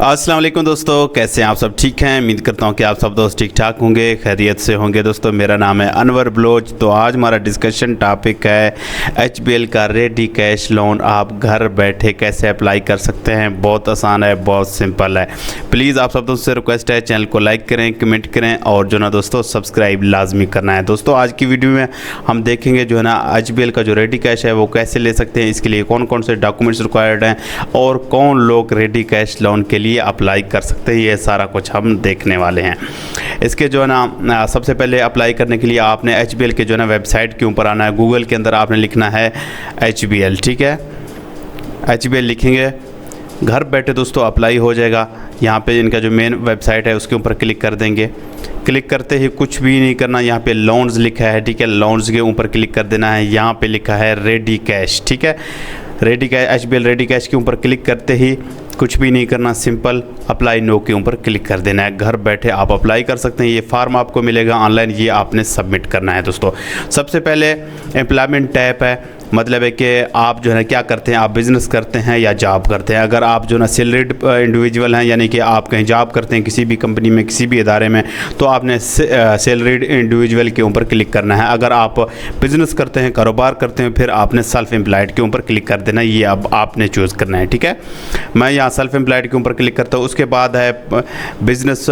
अस्सलाम वालेकुम दोस्तों, कैसे हैं आप सब? ठीक हैं। उम्मीद करता हूं कि आप सब दोस्त ठीक ठाक होंगे, खैरियत से होंगे। दोस्तों मेरा नाम है अनवर बलोच। तो आज हमारा डिस्कशन टॉपिक है HBL का रेडी कैश लोन आप घर बैठे कैसे अप्लाई कर सकते हैं। बहुत आसान है, बहुत सिंपल है। प्लीज़ आप सब दोस्तों से रिक्वेस्ट है, चैनल को लाइक करें, कमेंट करें और जो ना दोस्तों सब्सक्राइब लाजमी करना है। दोस्तों आज की वीडियो में हम देखेंगे जो है ना HBL का जो रेडी कैश है वो कैसे ले सकते हैं, इसके लिए कौन कौन से डॉक्यूमेंट्स रिक्वायर्ड हैं और कौन लोग रेडी कैश लोन के लिए अप्लाई कर सकते हैं, ये सारा कुछ हम देखने वाले हैं। इसके जो है ना सबसे पहले अप्लाई करने के लिए आपने HBL के जो है ना वेबसाइट के ऊपर आना है। गूगल के अंदर आपने लिखना है HBL, ठीक है। HBL लिखेंगे, घर बैठे दोस्तों अप्लाई हो जाएगा। यहाँ पे इनका जो मेन वेबसाइट है उसके ऊपर क्लिक कर देंगे। क्लिक करते ही कुछ भी नहीं करना, यहाँ पे लोन्स लिखा है, ठीक है। लोन्स के ऊपर क्लिक कर देना है। यहाँ पे लिखा है रेडी कैश, ठीक है। Ready cash HBL ready cash के ऊपर क्लिक करते ही कुछ भी नहीं करना, सिंपल अप्लाई नो के ऊपर क्लिक कर देना है। घर बैठे आप अप्लाई कर सकते हैं। ये फार्म आपको मिलेगा ऑनलाइन, ये आपने सबमिट करना है। दोस्तों सबसे पहले एम्प्लॉयमेंट टैब है, मतलब है कि आप जो है ना क्या करते हैं, आप बिज़नेस करते हैं या जॉब करते हैं। अगर आप जो है ना सैलरीड इंडिविजुअल हैं, यानी कि आप कहीं जॉब करते हैं किसी भी कंपनी में, किसी भी इदारे में, तो आपने सैलरीड इंडिविजुअल के ऊपर क्लिक करना है। अगर आप बिज़नेस करते हैं, कारोबार करते हैं, फिर आपने सेल्फ एम्प्लॉयड के ऊपर क्लिक कर देना है। ये अब आपने चूज़ करना है, ठीक है। मैं यहाँ सेल्फ एम्प्लॉयड के ऊपर क्लिक करता हूँ। उसके बाद है business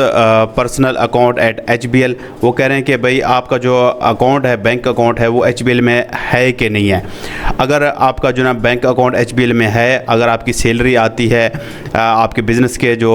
personal account at HBL। वो कह रहे हैं कि भाई आपका जो अकाउंट है, बैंक अकाउंट है, वो HBL में है कि नहीं है। अगर आपका जो ना बैंक अकाउंट HBL में है, अगर आपकी सैलरी आती है, आपके बिज़नेस के जो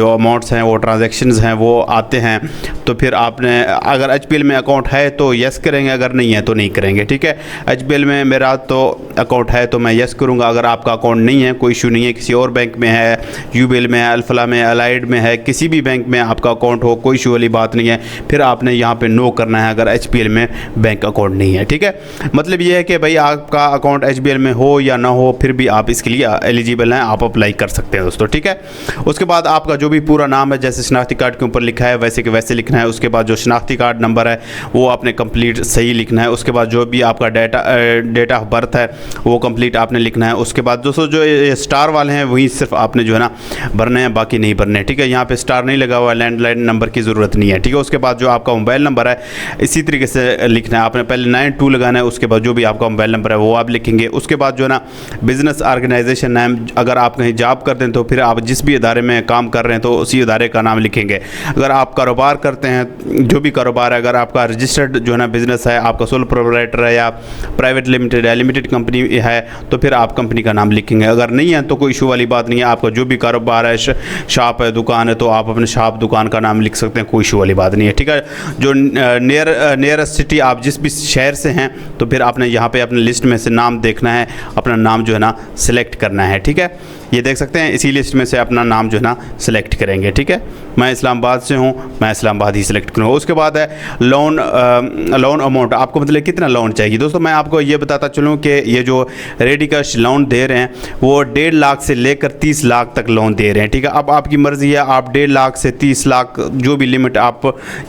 अमाउंट्स हैं, वो ट्रांजैक्शंस हैं, वो आते हैं, तो फिर आपने अगर HBL में अकाउंट है तो यस करेंगे, अगर नहीं है तो नहीं करेंगे, ठीक है। HBL में मेरा तो अकाउंट है तो मैं यस करूँगा। अगर आपका अकाउंट नहीं है, कोई इशू नहीं है, किसी और बैंक में है, UBL में है, अल्फला में, अलाइड में है, किसी भी बैंक में आपका अकाउंट हो, कोई इशू वाली बात नहीं है। फिर आपने यहाँ पे नो करना है अगर HBL में बैंक अकाउंट नहीं है, ठीक है। मतलब ये है कि भाई आपका अकाउंट HBL में हो या ना हो, फिर भी आप इसके लिए एलिजिबल हैं, आप अप्लाई कर सकते हैं दोस्तों, ठीक है। उसके बाद आपका जो भी पूरा नाम है, जैसे शनाख्ती कार्ड के ऊपर लिखा है वैसे के वैसे लिखना है। उसके बाद जो शनाख्ती कार्ड नंबर है वो आपने कंप्लीट सही लिखना है। उसके बाद जो भी आपका डेट ऑफ बर्थ है वो कंप्लीट आपने लिखना है। उसके बाद दोस्तों जो ये स्टार वाले हैं वही सिर्फ आपने जो है ना भरने हैं, बाकी नहीं भरने, ठीक है। यहाँ पे स्टार नहीं लगा हुआ है, लैंडलाइन नंबर की ज़रूरत नहीं है, ठीक है। उसके बाद जो आपका मोबाइल नंबर है इसी तरीके से लिखना है। आपने पहले 92 लगाना है, उसके बाद जो भी आपका मोबाइल नंबर है वो आप लिखेंगे। उसके बाद जो है ना बिज़नेस ऑर्गेनाइजेशन नाम, अगर आप कहीं जॉब करते हैं तो फिर आप जिस भी इदारे में काम कर रहे हैं तो उसी इदारे का नाम लिखेंगे। अगर आप कारोबार करते हैं, जो भी कारोबार है, अगर आपका रजिस्टर्ड जो है ना बिज़नेस है, आपका सोल प्रोप्राइटर है या प्राइवेट लिमिटेड है, लिमिटेड कंपनी है, तो फिर आप कंपनी का नाम लिखेंगे। अगर नहीं है तो कोई इशू वाली बात नहीं है। आपका जो भी कारोबार है, शॉप है, दुकान है, तो आप अपने शॉप दुकान का नाम लिख सकते हैं, कोई इशू वाली बात नहीं है, ठीक है। जो नियरेस्ट सिटी, आप जिस भी शहर से हैं, तो फिर आपने यहाँ पे अपने लिस्ट में से नाम देखना है, अपना नाम जो है ना सिलेक्ट करना है, ठीक है। ये देख सकते हैं इसी लिस्ट में से अपना नाम जो है ना सिलेक्ट करेंगे, ठीक है। मैं इस्लामाबाद से हूँ, मैं इस्लामाबाद ही सिलेक्ट करूँगा। उसके बाद है लोन अमाउंट, आपको मतलब कितना लोन चाहिए। दोस्तों मैं आपको ये बताता चलूँ कि ये जो रेडी कैश लोन दे रहे हैं वो 1.5 लाख से लेकर 30 लाख तक लोन दे रहे हैं, ठीक है। अब आपकी मर्ज़ी है, आप 1.5 लाख से 30 लाख जो भी लिमिट आप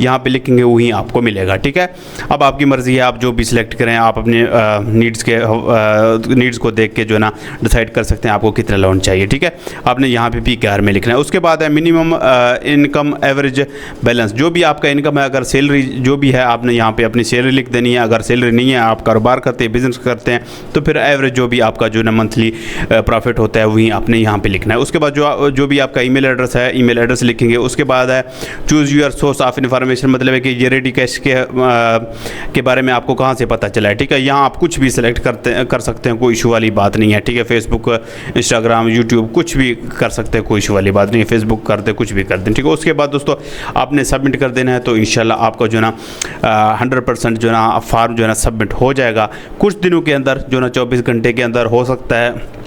यहाँ पे लिखेंगे वही आपको मिलेगा, ठीक है। अब आपकी मर्ज़ी है, आप जो भी सिलेक्ट करें, आप अपने नीड्स को देख के जो है ना डिसाइड कर सकते हैं आपको कितना लोन चाहिए, ठीक है। आपने यहाँ पे PKR में लिखना है। उसके बाद है मिनिमम इनकम एवरेज बैलेंस, जो भी आपका इनकम है, अगर सैलरी जो भी है आपने यहाँ पे अपनी सैलरी लिख देनी है। अगर सैलरी नहीं है, आप कारोबार करते हैं, बिजनेस करते हैं, तो फिर एवरेज जो भी आपका जो ना मंथली प्रॉफिट होता है वही आपने यहाँ पे लिखना है। उसके बाद जो भी आपका ईमेल एड्रेस है, ईमेल एड्रेस लिखेंगे। उसके बाद है choose your source of information, मतलब है कि ये रेडी कैश के बारे में आपको कहाँ से पता चला है, ठीक है। यहाँ आप कुछ भी सिलेक्ट कर सकते हैं, कोई इशू वाली बात नहीं है, ठीक है। फेसबुक, इंस्टाग्राम, यूट्यूब कुछ भी कर सकते हैं, कोई इशू वाली बात नहीं है। फेसबुक करते कुछ भी कर दें, ठीक है। उसके बाद दोस्तों आपने सबमिट कर देना है, तो इंशाल्लाह आपका जो ना 100% जो ना फार्म जो है ना सबमिट हो जाएगा। कुछ दिनों के अंदर जो ना 24 घंटे के अंदर हो सकता है,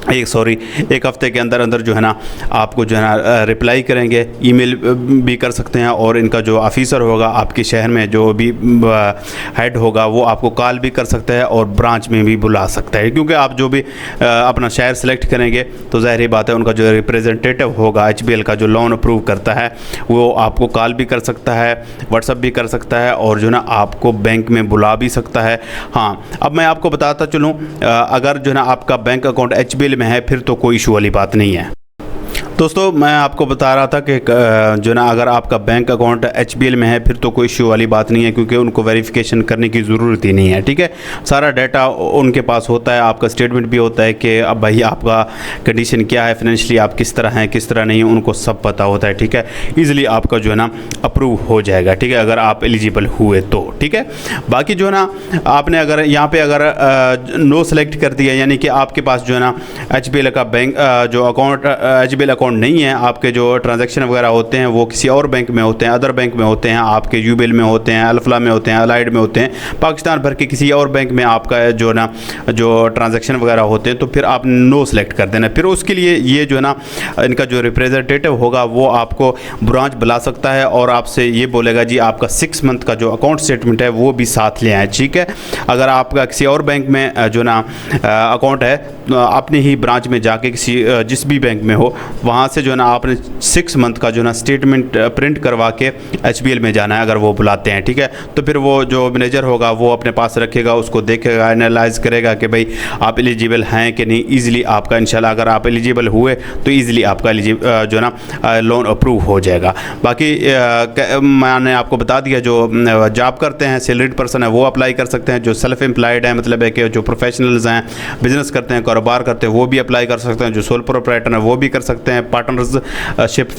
एक हफ्ते के अंदर अंदर जो है ना आपको जो है ना रिप्लाई करेंगे। ईमेल भी कर सकते हैं और इनका जो ऑफिसर होगा आपके शहर में, जो भी हेड होगा, वो आपको कॉल भी कर सकता है और ब्रांच में भी बुला सकता है। क्योंकि आप जो भी अपना शहर सेलेक्ट करेंगे तो ज़ाहिर बात है उनका जो रिप्रेजेंटेटिव होगा HBL का जो लोन अप्रूव करता है वो आपको कॉल भी कर सकता है, व्हाट्सअप भी कर सकता है और जो ना आपको बैंक में बुला भी सकता है। हाँ, अब मैं आपको बताता चलूँ, अगर जो है ना आपका बैंक अकाउंट HBL में है फिर तो कोई इशू वाली बात नहीं है। दोस्तों मैं आपको बता रहा था कि जो ना अगर आपका बैंक अकाउंट HBL में है फिर तो कोई इश्यू वाली बात नहीं है, क्योंकि उनको वेरिफिकेशन करने की ज़रूरत ही नहीं है। ठीक है, सारा डाटा उनके पास होता है, आपका स्टेटमेंट भी होता है कि अब भाई आपका कंडीशन क्या है, फाइनेंशियली आप किस तरह हैं किस तरह नहीं है, उनको सब पता होता है। ठीक है, ईजिली आपका जो है ना अप्रूव हो जाएगा। ठीक है, अगर आप एलिजिबल हुए तो। ठीक है, बाकी जो है ना आपने अगर यहाँ पे अगर नो सेलेक्ट कर दिया, यानी कि आपके पास जो है ना HBL का बैंक जो अकाउंट HBL अकाउंट नहीं है, आपके जो ट्रांजैक्शन वगैरह होते हैं वो किसी और बैंक में होते हैं, अदर बैंक में होते हैं, आपके UBL में होते हैं, अल्फला में होते हैं, अलाइड में होते हैं, पाकिस्तान भर के किसी और बैंक में आपका जो ना जो ट्रांजैक्शन वगैरह होते हैं, तो फिर आप नो सेलेक्ट कर देना। फिर उसके लिए ये जो है ना इनका जो रिप्रेजेंटेटिव होगा वो आपको ब्रांच बुला सकता है और आपसे ये बोलेगा जी आपका 6 मंथ का जो अकाउंट स्टेटमेंट है वो भी साथ ले आए। ठीक है, अगर आपका किसी और बैंक में जो ना अकाउंट है, अपने ही ब्रांच में जाके किसी जिस भी बैंक में हो वहाँ से जो है ना आपने 6 मंथ का जो ना स्टेटमेंट प्रिंट करवा के HBL में जाना है अगर वो बुलाते हैं। ठीक है, तो फिर वो जो मैनेजर होगा वो अपने पास रखेगा, उसको देखेगा, एनालाइज करेगा कि भाई आप एलिजिबल हैं कि नहीं। ईजिली आपका इंशाल्लाह अगर आप एलिजिबल हुए तो ईजिली आपका जो ना लोन अप्रूव हो जाएगा। बाकी मैंने आपको बता दिया जो जॉब करते हैं, सैलरीड पर्सन है वो अप्लाई कर सकते हैं, जो सेल्फ एम्प्लॉयड है मतलब है कि जो प्रोफेशनल्स हैं, बिजनेस करते हैं, कारोबार करते हैं, वो भी अप्लाई कर सकते हैं, जो सोल प्रोप्राइटर है वो भी कर सकते हैं, पार्टनरशिप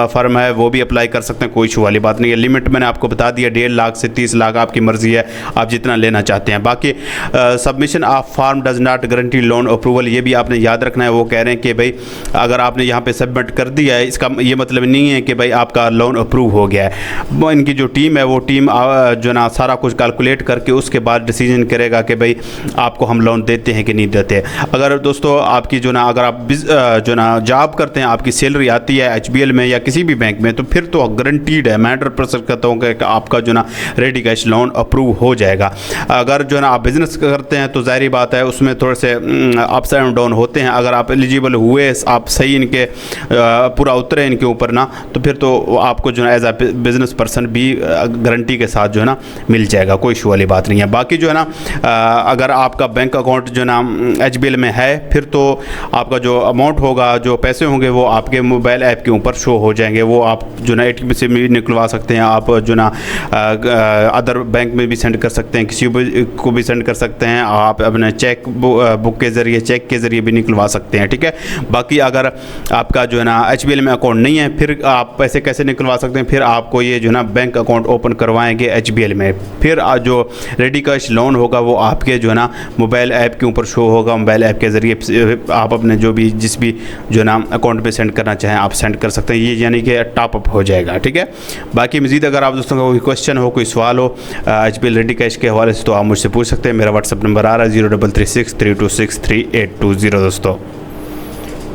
फर्म है वो भी अप्लाई कर सकते हैं, कोई इशू वाली बात नहीं है। लिमिट मैंने आपको बता दिया 1.5 लाख से 30 लाख आपकी मर्जी है, आप जितना लेना चाहते हैं। बाकी submission of form does not guarantee loan approval, ये भी आपने याद रखना है। वो कह रहे हैं कि भाई अगर आपने यहाँ पे सबमिट कर दिया है इसका ये मतलब नहीं है कि भाई आपका लोन अप्रूव हो गया है। इनकी जो टीम है वो टीम जो ना सारा कुछ कैलकुलेट करके उसके बाद डिसीजन करेगा कि भाई आपको हम लोन देते हैं कि नहीं देते। अगर दोस्तों आपकी जो ना अगर आप जो ना जॉब करते हैं, आपकी सैलरी आती है HBL में या किसी भी बैंक में, तो फिर तो गारंटीड है, मैं 100% कहता हूँ कि आपका जो ना रेडी कैश लोन अप्रूव हो जाएगा। अगर जो ना आप बिज़नेस करते हैं तो ज़ाहिर बात है उसमें थोड़े से अप्स एंड डाउन होते हैं। अगर आप एलिजिबल हुए, आप सही इनके पूरा उतरे इनके ऊपर ना, तो फिर तो आपको जो है एज ए बिज़नेस पर्सन भी गारंटी के साथ जो है ना मिल जाएगा, कोई इशू वाली बात नहीं है। बाकी जो है ना अगर आपका बैंक अकाउंट जो ना HBL में है फिर तो आपका जो अमाउंट होगा, जो पैसे होंगे वो आपके मोबाइल ऐप के ऊपर शो हो जाएंगे। वो आप जो ना ATM से भी निकलवा सकते हैं, आप जो ना अदर बैंक में भी सेंड कर सकते हैं, किसी को भी सेंड कर सकते हैं, आप अपने चेक बुक के ज़रिए, चेक के ज़रिए भी निकलवा सकते हैं। ठीक है, बाकी अगर आपका जो है ना HBL में अकाउंट नहीं है फिर आप पैसे कैसे निकलवा सकते हैं, फिर आपको ये जो ना बैंक अकाउंट ओपन करवाएंगे HBL में, फिर जो रेडी कैश लोन होगा वो आपके जो है ना मोबाइल ऐप के ऊपर शो होगा। मोबाइल ऐप के ज़रिए आप अपने जो भी जिस भी जो ना अकाउंट पे सेंड करना चाहें आप सेंड कर सकते हैं, ये यानी कि टॉप अप हो जाएगा। ठीक है, बाकी मज़ीद अगर आप दोस्तों का कोई क्वेश्चन हो, कोई सवाल हो HBL रेडी कैश के हवाले से तो आप मुझसे पूछ सकते हैं। मेरा व्हाट्सअप नंबर आ रहा है 0336326382 दोस्तों।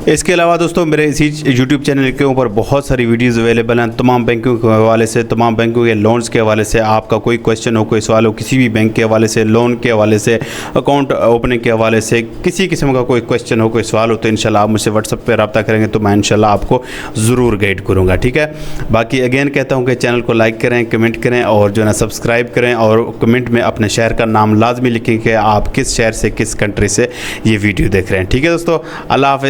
इसके अलावा दोस्तों मेरे इसी यूट्यूब चैनल के ऊपर बहुत सारी वीडियोस अवेलेबल हैं तमाम बैंकों के हवाले से, तमाम बैंकों के लोन्स के हवाले से। आपका कोई क्वेश्चन हो, कोई सवाल हो किसी भी बैंक के हवाले से, लोन के हवाले से, अकाउंट ओपनिंग के हवाले से, किसी किस्म का कोई क्वेश्चन हो, कोई सवाल हो, तो इंशाल्लाह आप मुझसे व्हाट्सअप पर रब्ता करेंगे तो मैं इंशाल्लाह आपको ज़रूर गाइड करूँगा। ठीक है, बाकी अगेन कहता हूँ कि चैनल को लाइक करें, कमेंट करें और जो है ना सब्सक्राइब करें, और कमेंट में अपने शहर का नाम लाजमी लिखें कि आप किस शहर से, किस कंट्री से ये वीडियो देख रहे हैं। ठीक है दोस्तों, अल्लाह हाफ़िज़।